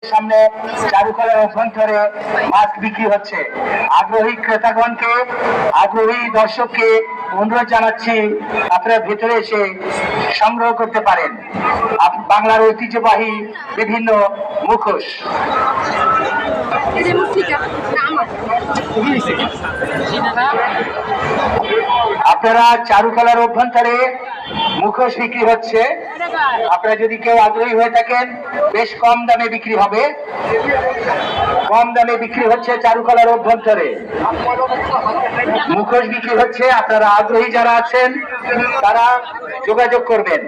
সামনে চারুকলার অভ্যন্তরে মাছ বিক্রি হচ্ছে। আগ্রহী ক্রেতাগণকে, আগ্রহী দর্শককে অনুরোধ জানাচ্ছি আপনারা ভেতরে এসে সংগ্রহ করতে পারেন বাংলার ঐতিহ্যবাহী বিভিন্ন মুখোশ। আপনারা চারুকলার অভ্যন্তরে মুখোশ বিক্রি হচ্ছে। আপনারা যদি কেউ আগ্রহী হয়ে থাকেন বেশ কম দামে বিক্রি হবে, কম দামে বিক্রি হচ্ছে। চারুকলার অভ্যন্তরে মুখোশ বিক্রি হচ্ছে। আপনারা আগ্রহী যারা আছেন তারা যোগাযোগ করবেন।